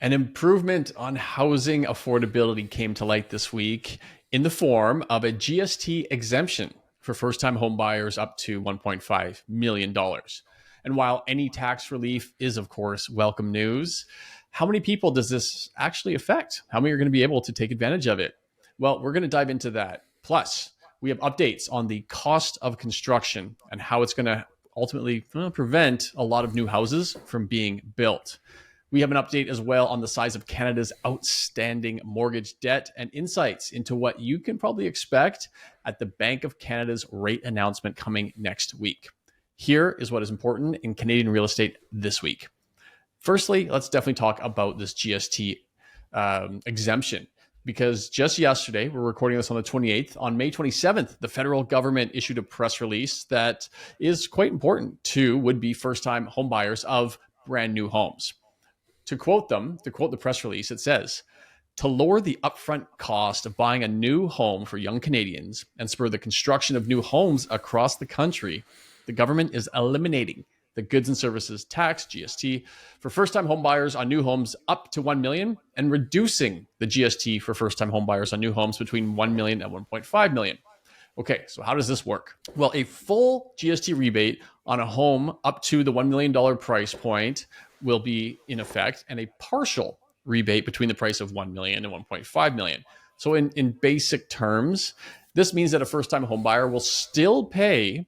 An improvement on housing affordability came to light this week in the form of a GST exemption for first-time home buyers up to $1.5 million. And while any tax relief is, of course, welcome news, how many people does this actually affect? How many are going to be able to take advantage of it? Well, we're going to dive into that. Plus, we have updates on the cost of construction and how it's going to ultimately prevent a lot of new houses from being built. We have an update as well on the size of Canada's outstanding mortgage debt and insights into what you can probably expect at the Bank of Canada's rate announcement coming next week. Here is what is important in Canadian real estate this week. Firstly, let's definitely talk about this GST exemption, because just yesterday, we're recording this on the 28th, on May 27th, the federal government issued a press release that is quite important to would-be first-time home buyers of brand new homes. To quote the press release, it says, to lower the upfront cost of buying a new home for young Canadians and spur the construction of new homes across the country, the government is eliminating the goods and services tax, GST, for first-time home buyers on new homes up to $1 million and reducing the GST for first-time home buyers on new homes between $1 million and $1.5 million. Okay, so how does this work? Well, a full GST rebate on a home up to the $1 million price point will be in effect, and a partial rebate between the price of $1 million and $1.5 million. So in basic terms, this means that a first-time home buyer will still pay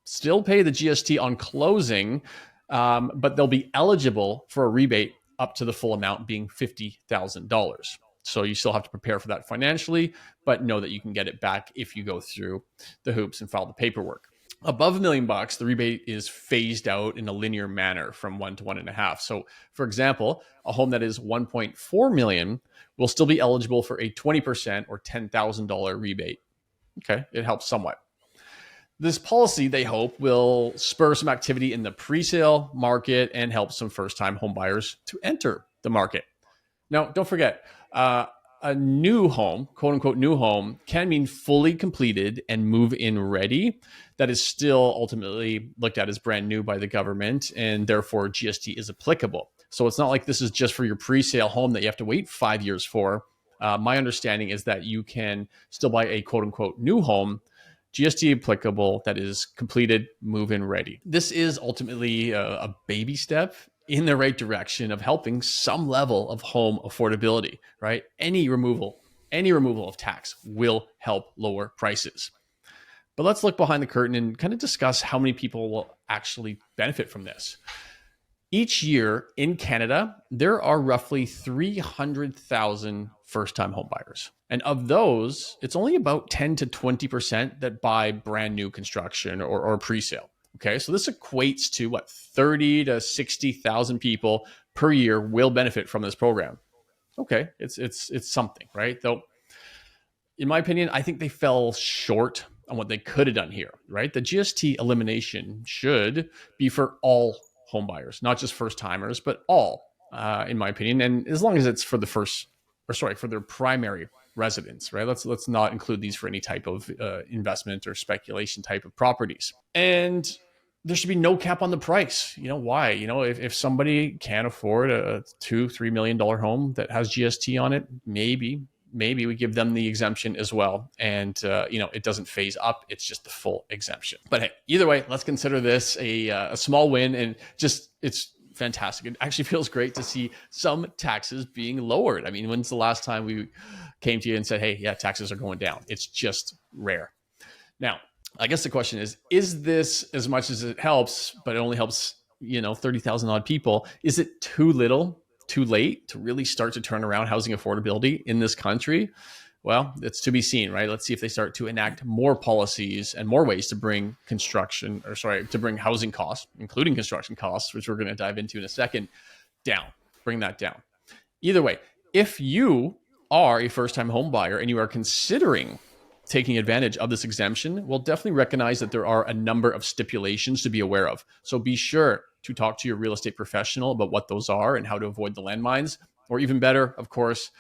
the GST on closing, but they'll be eligible for a rebate up to the full amount being $50,000. So you still have to prepare for that financially, but know that you can get it back if you go through the hoops and file the paperwork. Above $1 million, the rebate is phased out in a linear manner from 1 to 1.5. So for example, a home that is $1.4 million will still be eligible for a 20% or $10,000 rebate. Okay, it helps somewhat. This policy, they hope, will spur some activity in the pre-sale market and help some first-time home buyers to enter the market. Now, don't forget, a new home, quote unquote new home, can mean fully completed and move-in ready. That is still ultimately looked at as brand new by the government, and therefore GST is applicable. So it's not like this is just for your pre-sale home that you have to wait 5 years for. My understanding is that you can still buy a quote unquote new home, GST applicable, that is completed, move-in ready. This is ultimately a baby step in the right direction of helping some level of home affordability, right? Any removal of tax will help lower prices. But let's look behind the curtain and kind of discuss how many people will actually benefit from this. Each year in Canada, there are roughly 300,000 first-time home buyers. And of those, it's only about 10 to 20% that buy brand new construction or pre-sale. Okay, so this equates to 30 to 60,000 people per year will benefit from this program. Okay, it's something, right? Though, in my opinion, I think they fell short on what they could have done here, right? The GST elimination should be for all home buyers, not just first timers, but all, in my opinion. And as long as it's for for their primary residence, right? Let's not include these for any type of investment or speculation type of properties. And there should be no cap on the price. You know why? If somebody can't afford a $2-3 million home that has GST on it, maybe we give them the exemption as well. And it doesn't phase up; it's just the full exemption. But hey, either way, let's consider this a small win, and it's fantastic. It actually feels great to see some taxes being lowered. I mean, when's the last time we came to you and said, hey, yeah, taxes are going down? It's just rare. Now, I guess the question is this, as much as it helps, but it only helps, 30,000 odd people, is it too little, too late to really start to turn around housing affordability in this country? Well, it's to be seen, right? Let's see if they start to enact more policies and more ways to bring housing costs, including construction costs, which we're going to dive into in a second, down. Bring that down. Either way, if you are a first-time home buyer and you are considering taking advantage of this exemption, we'll definitely recognize that there are a number of stipulations to be aware of. So be sure to talk to your real estate professional about what those are and how to avoid the landmines. Or even better, of course,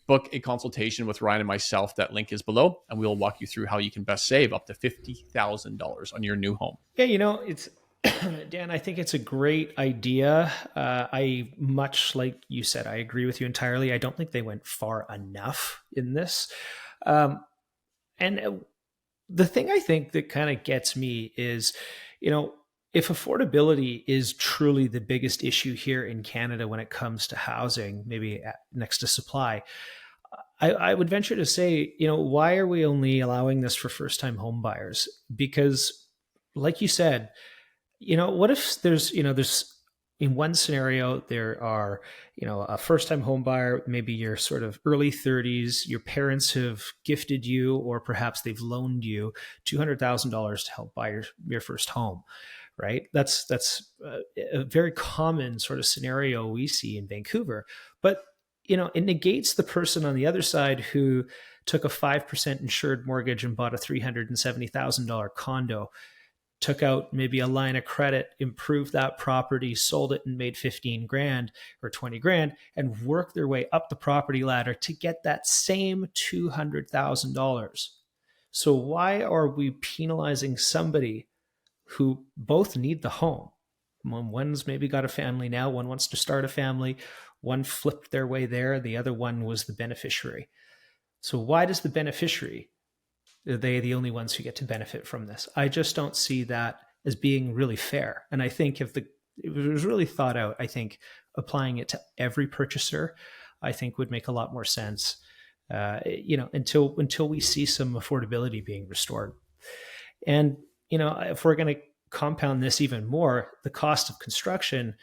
book a consultation with Ryan and myself. That link is below, and we'll walk you through how you can best save up to $50,000 on your new home. Yeah, it's Dan, I think it's a great idea. I, much like you said, I agree with you entirely. I don't think they went far enough in this. Um, and the thing I think that kind of gets me is, you know, if affordability is truly the biggest issue here in Canada when it comes to housing, maybe next to supply, I would venture to say, why are we only allowing this for first time home buyers? Because, like you said, what if there's in one scenario, there are, a first time home buyer, maybe you're sort of early 30s, your parents have gifted you, or perhaps they've loaned you $200,000 to help buy your first home, right? That's a very common sort of scenario we see in Vancouver. But, it negates the person on the other side who took a 5% insured mortgage and bought a $370,000 condo, took out maybe a line of credit, improved that property, sold it and made 15 grand or 20 grand, and worked their way up the property ladder to get that same $200,000. So why are we penalizing somebody who both need the home? One's maybe got a family now, one wants to start a family, one flipped their way there, the other one was the beneficiary. So why does the beneficiary, are they the only ones who get to benefit from this? I just don't see that as being really fair. And I think if it was really thought out, I think applying it to every purchaser, I think would make a lot more sense. Until we see some affordability being restored. And if we're going to compound this even more, the cost of construction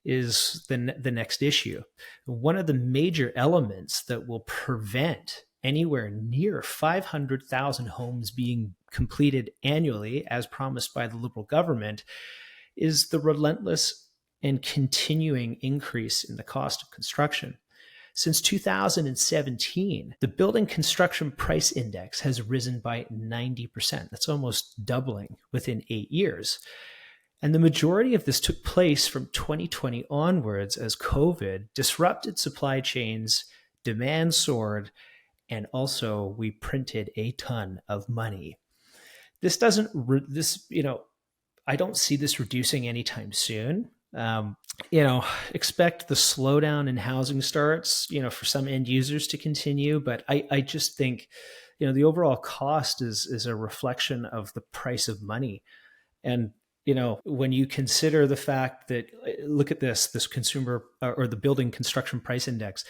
is the next issue. One of the major elements that will prevent anywhere near 500,000 homes being completed annually, as promised by the Liberal government, is the relentless and continuing increase in the cost of construction. Since 2017, the building construction price index has risen by 90%. That's almost doubling within 8 years. And the majority of this took place from 2020 onwards as COVID disrupted supply chains, demand soared, and also we printed a ton of money. I don't see this reducing anytime soon. Expect the slowdown in housing starts, for some end users to continue. But I just think, the overall cost is a reflection of the price of money. And, when you consider the fact that, look at this consumer or the building construction price index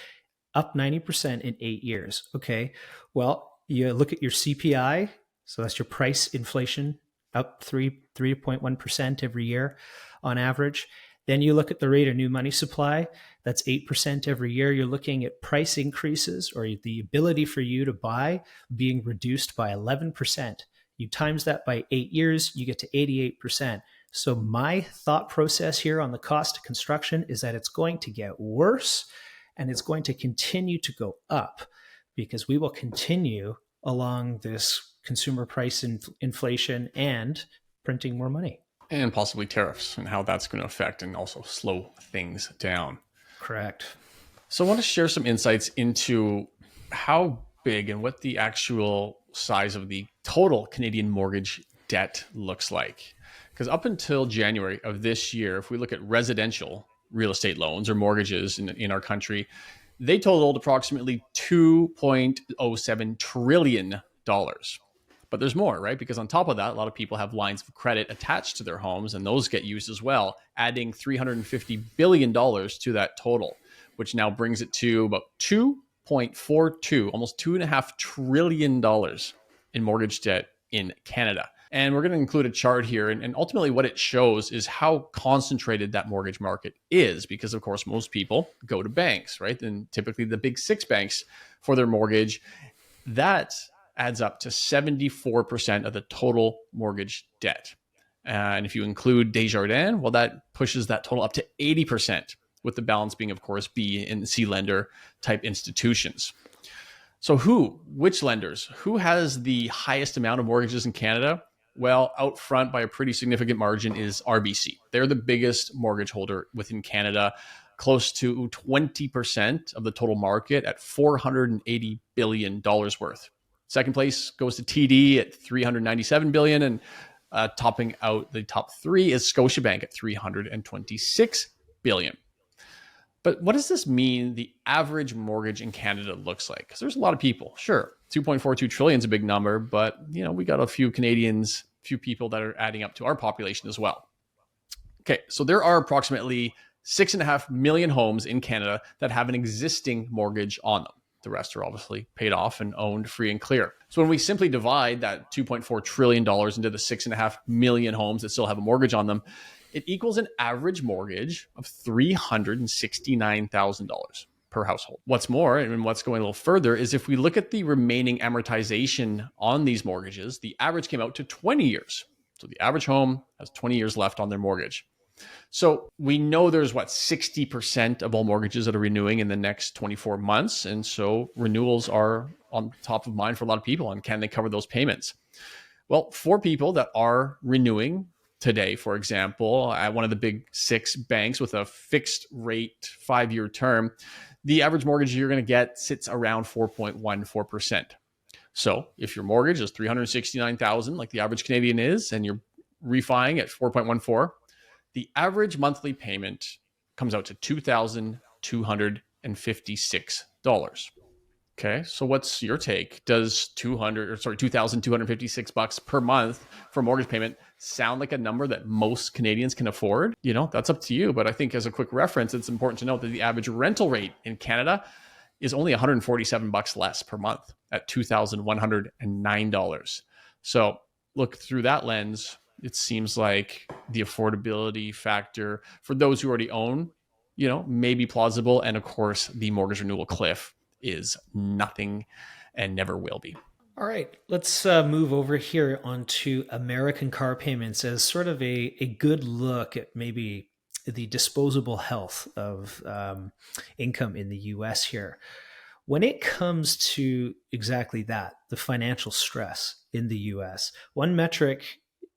up 90% in 8 years. Okay. Well, you look at your CPI. So that's your price inflation, up 3.1% every year on average. Then you look at the rate of new money supply, that's 8% every year. You're looking at price increases or the ability for you to buy being reduced by 11%. You times that by 8 years, you get to 88%. So my thought process here on the cost of construction is that it's going to get worse and it's going to continue to go up because we will continue along this consumer price inflation and printing more money. And possibly tariffs and how that's going to affect and also slow things down. Correct. So I want to share some insights into how big and what the actual size of the total Canadian mortgage debt looks like. Because up until January of this year, if we look at residential real estate loans or mortgages in our country, they totaled approximately $2.07 trillion. But there's more, right? Because on top of that, a lot of people have lines of credit attached to their homes, and those get used as well, adding $350 billion to that total, which now brings it to about 2.42, almost $2.5 trillion in mortgage debt in Canada. And we're going to include a chart here. And ultimately what it shows is how concentrated that mortgage market is, because of course, most people go to banks, right? And typically the big six banks for their mortgage. That adds up to 74% of the total mortgage debt. And if you include Desjardins, well, that pushes that total up to 80%, with the balance being, of course, B and C lender type institutions. So which lenders, who has the highest amount of mortgages in Canada? Well, out front by a pretty significant margin is RBC. They're the biggest mortgage holder within Canada, close to 20% of the total market at $480 billion worth. Second place goes to TD at $397 billion. And Topping out the top three is Scotiabank at $326 billion. But what does this mean the average mortgage in Canada looks like? Because there's a lot of people. Sure, 2.42 trillion is a big number, but we got a few Canadians, few people that are adding up to our population as well. Okay, so there are approximately 6.5 million homes in Canada that have an existing mortgage on them. The rest are obviously paid off and owned free and clear. So when we simply divide that $2.4 trillion into the 6.5 million homes that still have a mortgage on them, it equals an average mortgage of $369,000 per household. What's more, and what's going a little further, is if we look at the remaining amortization on these mortgages, the average came out to 20 years. So the average home has 20 years left on their mortgage. So we know there's 60% of all mortgages that are renewing in the next 24 months. And so renewals are on top of mind for a lot of people. And can they cover those payments? Well, for people that are renewing today, for example, at one of the big six banks with a fixed rate 5-year term, the average mortgage you're going to get sits around 4.14%. So if your mortgage is $369,000, like the average Canadian is, and you're refining at 4.14, the average monthly payment comes out to $2,256. Okay, so what's your take? Does $2,256 per month for a mortgage payment sound like a number that most Canadians can afford? That's up to you. But I think as a quick reference, it's important to note that the average rental rate in Canada is only $147 less per month at $2,109. So look through that lens. It seems like the affordability factor for those who already own, may be plausible. And of course, the mortgage renewal cliff is nothing and never will be. All right, let's move over here onto American car payments as sort of a good look at maybe the disposable health of income in the US here. When it comes to exactly that, the financial stress in the US, one metric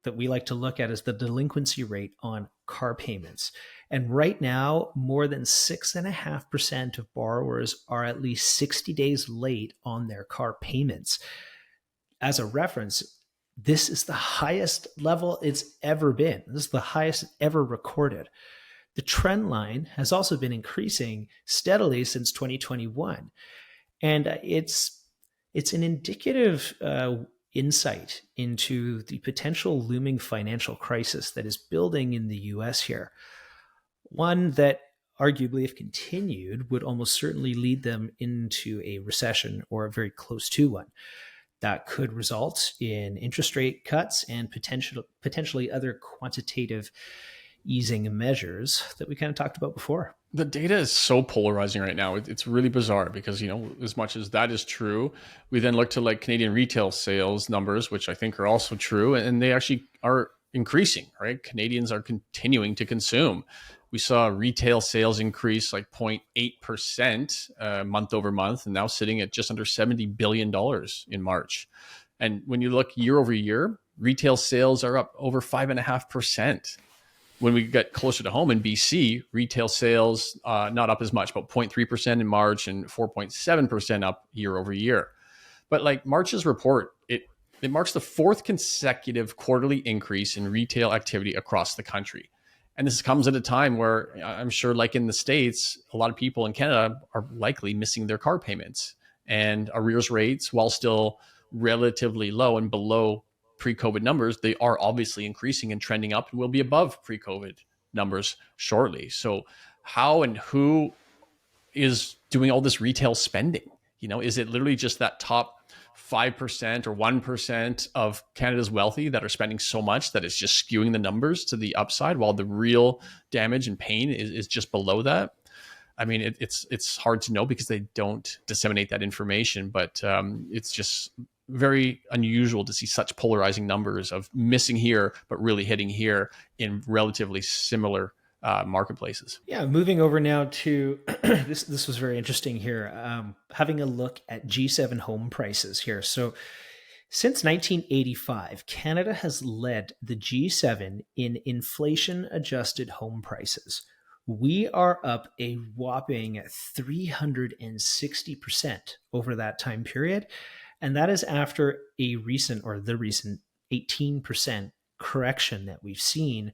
that we like to look at is the delinquency rate on car payments. And right now, more than 6.5% of borrowers are at least 60 days late on their car payments. As a reference, this is the highest level it's ever been. This is the highest ever recorded. The trend line has also been increasing steadily since 2021. And it's an indicative insight into the potential looming financial crisis that is building in the US here. One that arguably, if continued, would almost certainly lead them into a recession or very close to one. That could result in interest rate cuts and potentially other quantitative easing measures that we kind of talked about before. The data is so polarizing right now. It's really bizarre because, as much as that is true, we then look to Canadian retail sales numbers, which I think are also true, and they actually are increasing, right? Canadians are continuing to consume. We saw retail sales increase 0.8% month over month, and now sitting at just under $70 billion in March. And when you look year over year, retail sales are up over 5.5%. When we get closer to home in BC, retail sales not up as much, about 0.3% in March and 4.7% up year over year. But March's report, it marks the fourth consecutive quarterly increase in retail activity across the country. And this comes at a time where I'm sure, in the States, a lot of people in Canada are likely missing their car payments. And arrears rates, while still relatively low and below pre-COVID numbers, they are obviously increasing and trending up and will be above pre-COVID numbers shortly. So how and who is doing all this retail spending? Is it literally just that top 5% or 1% of Canada's wealthy that are spending so much that it's just skewing the numbers to the upside while the real damage and pain is just below that? I mean, it's hard to know because they don't disseminate that information, but it's just very unusual to see such polarizing numbers of missing here, but really hitting here in relatively similar marketplaces. Yeah, moving over now to this was very interesting here. Having a look at G7 home prices here. So since 1985, Canada has led the G7 in inflation-adjusted home prices. We are up a whopping 360% over that time period. And that is after the recent 18% correction that we've seen.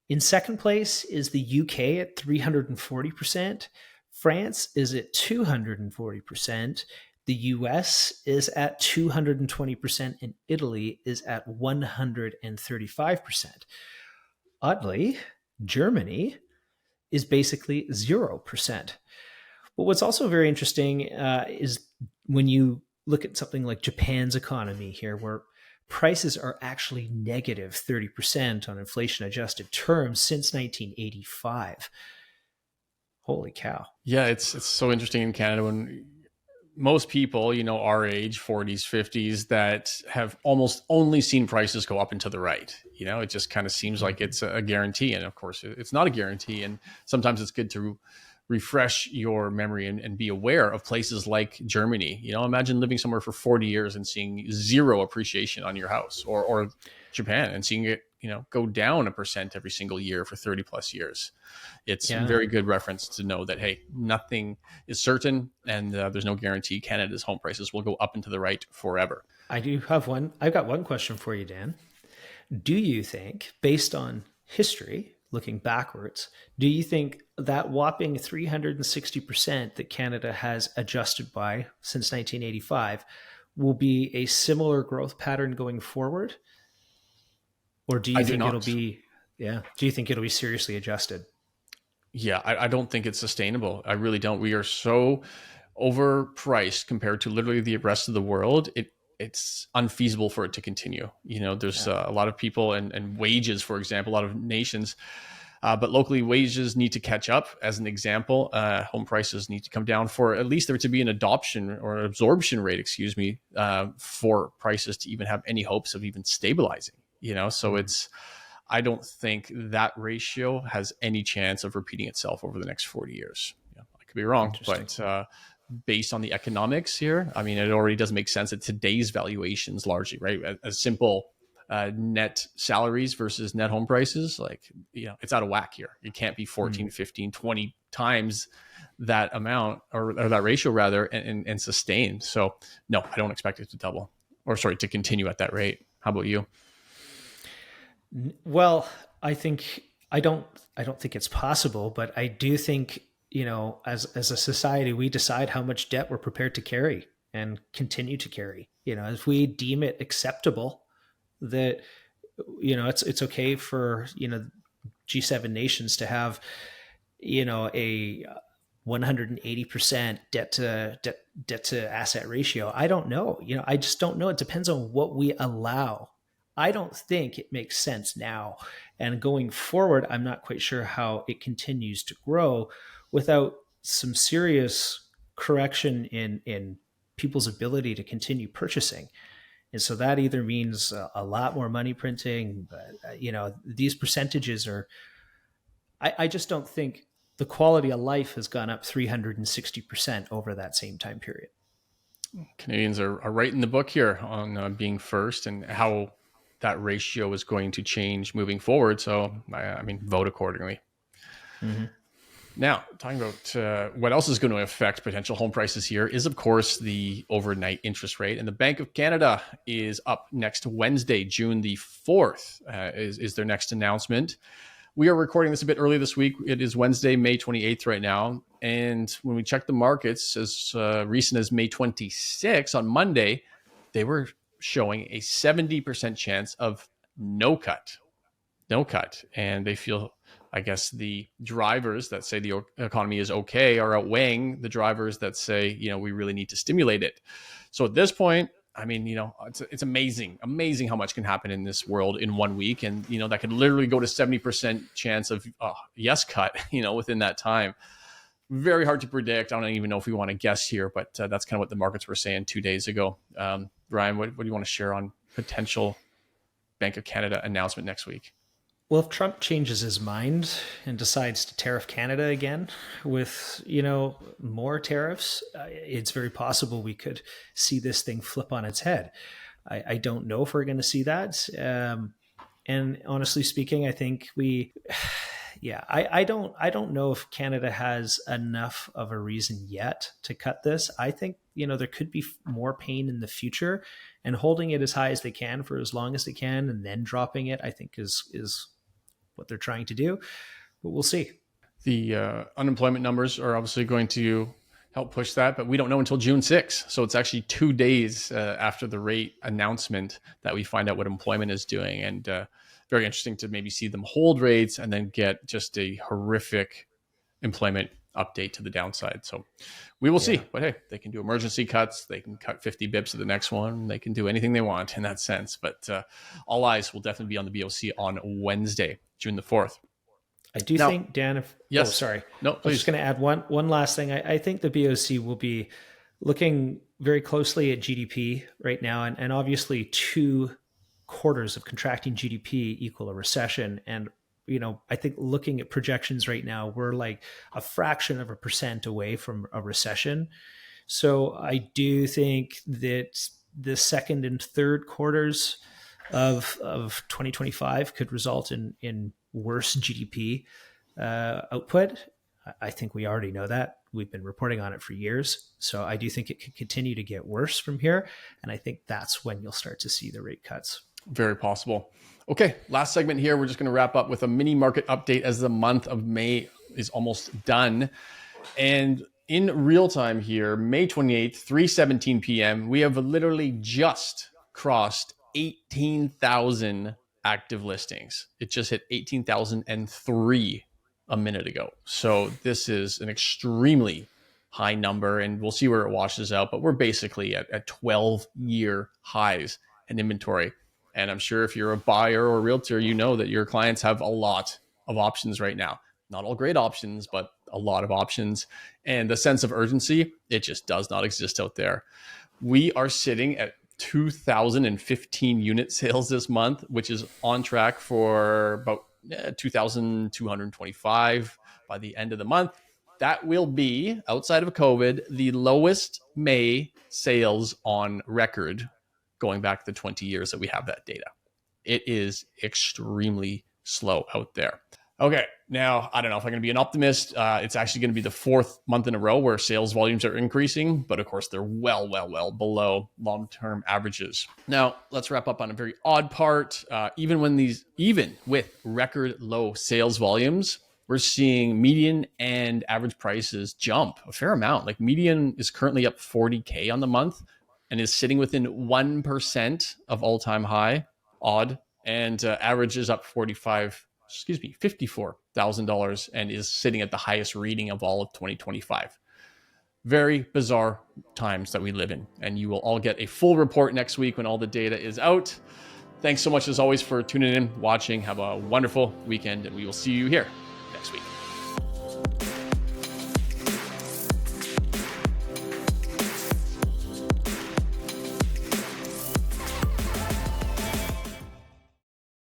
In second place is the UK at 340%. France is at 240%. The US is at 220%, and Italy is at 135%. Oddly, Germany is basically 0%. But what's also very interesting is when you look at something like Japan's economy here, where prices are actually negative 30% on inflation adjusted terms since 1985. Holy cow. Yeah, it's so interesting in Canada when most people, our age, 40s, 50s, that have almost only seen prices go up and to the right. It just kind of seems like it's a guarantee. And of course, it's not a guarantee. And sometimes it's good to refresh your memory and be aware of places like Germany. Imagine living somewhere for 40 years and seeing zero appreciation on your house, or Japan and seeing it, go down 1% every single year for 30 plus years. It's a very good reference to know that, hey, nothing is certain and there's no guarantee Canada's home prices will go up and to the right forever. I've got one question for you, Dan. Do you think, based on history, looking backwards, do you think that whopping 360% that Canada has adjusted by since 1985 will be a similar growth pattern going forward? Or do you think it'll be seriously adjusted? Yeah, I don't think it's sustainable. I really don't. We are so overpriced compared to literally the rest of the world. It's unfeasible for it to continue. There's a lot of people and wages, for example, a lot of nations, but locally wages need to catch up. As an example, home prices need to come down for at least there to be an adoption or an absorption rate, for prices to even have any hopes of even stabilizing. So I don't think that ratio has any chance of repeating itself over the next 40 years. I could be wrong, but based on the economics here, it already doesn't make sense at today's valuations largely, right? A simple net salaries versus net home prices, it's out of whack here. It can't be 14, 15, 20 times that amount or that ratio rather and sustain. So no, I don't expect it to to continue at that rate. How about you? Well, I don't think it's possible, but I do think, as a society, we decide how much debt we're prepared to carry and continue to carry. If we deem it acceptable that, it's okay for, G7 nations to have, a 180% debt to asset ratio. I don't know. I just don't know. It depends on what we allow. I don't think it makes sense now. And going forward, I'm not quite sure how it continues to grow without some serious correction in people's ability to continue purchasing. And so that either means a lot more money printing, but these percentages are, I just don't think the quality of life has gone up 360% over that same time period. Canadians are right in the book here on being first and how that ratio is going to change moving forward. So, vote accordingly. Mm-hmm. Now, talking about what else is going to affect potential home prices here is, of course, the overnight interest rate. And the Bank of Canada is up next Wednesday, June the 4th, is their next announcement. We are recording this a bit early this week. It is Wednesday, May 28th right now. And when we check the markets as recent as May 26th on Monday, they were showing a 70% chance of no cut. And they feel, I guess, the drivers that say the economy is okay are outweighing the drivers that say, we really need to stimulate it. So at this point, it's amazing how much can happen in this world in 1 week. And, that could literally go to 70% chance of yes cut, within that time. Very hard to predict. I don't even know if we want to guess here, but that's kind of what the markets were saying 2 days ago. Ryan, what do you want to share on potential Bank of Canada announcement next week? Well, if Trump changes his mind and decides to tariff Canada again with, more tariffs, it's very possible we could see this thing flip on its head. I don't know if we're going to see that. And honestly speaking, I think we, Yeah, I don't know if Canada has enough of a reason yet to cut this. I think, there could be more pain in the future, and holding it as high as they can for as long as they can and then dropping it, I think is what they're trying to do. But we'll see. The unemployment numbers are obviously going to help push that, but we don't know until June 6th. So it's actually 2 days after the rate announcement that we find out what employment is doing. And very interesting to maybe see them hold rates and then get just a horrific employment update to the downside. So we will see. But hey, they can do emergency cuts. They can cut 50 bips to the next one. They can do anything they want in that sense. But all eyes will definitely be on the BOC on Wednesday, June the 4th. I do think, Dan, yes. Oh, sorry. No, please. I was just going to add one last thing. I think the BOC will be looking very closely at GDP right now. And obviously 2 quarters of contracting GDP equal a recession. And, I think looking at projections right now, we're like a fraction of a percent away from a recession. So I do think that the second and third quarters of 2025 could result in worse GDP output. I think we already know that. We've been reporting on it for years. So I do think it could continue to get worse from here. And I think that's when you'll start to see the rate cuts. Very possible. Okay, last segment here. We're just going to wrap up with a mini market update as the month of May is almost done. And in real time here, May 28th, 3:17 p.m., we have literally just crossed 18,000 active listings. It just hit 18,003 a minute ago. So this is an extremely high number, and we'll see where it washes out. But we're basically at 12-year highs in inventory. And I'm sure if you're a buyer or a realtor, you know that your clients have a lot of options right now. Not all great options, but a lot of options. And the sense of urgency, it just does not exist out there. We are sitting at 2,015 unit sales this month, which is on track for about 2,225 by the end of the month. That will be, outside of COVID, the lowest May sales on record going back the 20 years that we have that data. It is extremely slow out there. Okay, now, I don't know if I'm going to be an optimist. It's actually going to be the 4th month in a row where sales volumes are increasing, but of course, they're well below long-term averages. Now, let's wrap up on a very odd part. Even with record low sales volumes, we're seeing median and average prices jump a fair amount. Like median is currently up $40K on the month and is sitting within 1% of all-time high. Odd. And average is up $54,000 and is sitting at the highest reading of all of 2025. Very bizarre times that we live in. And you will all get a full report next week when all the data is out. Thanks so much, as always, for tuning in, watching. Have a wonderful weekend, and we will see you here next week.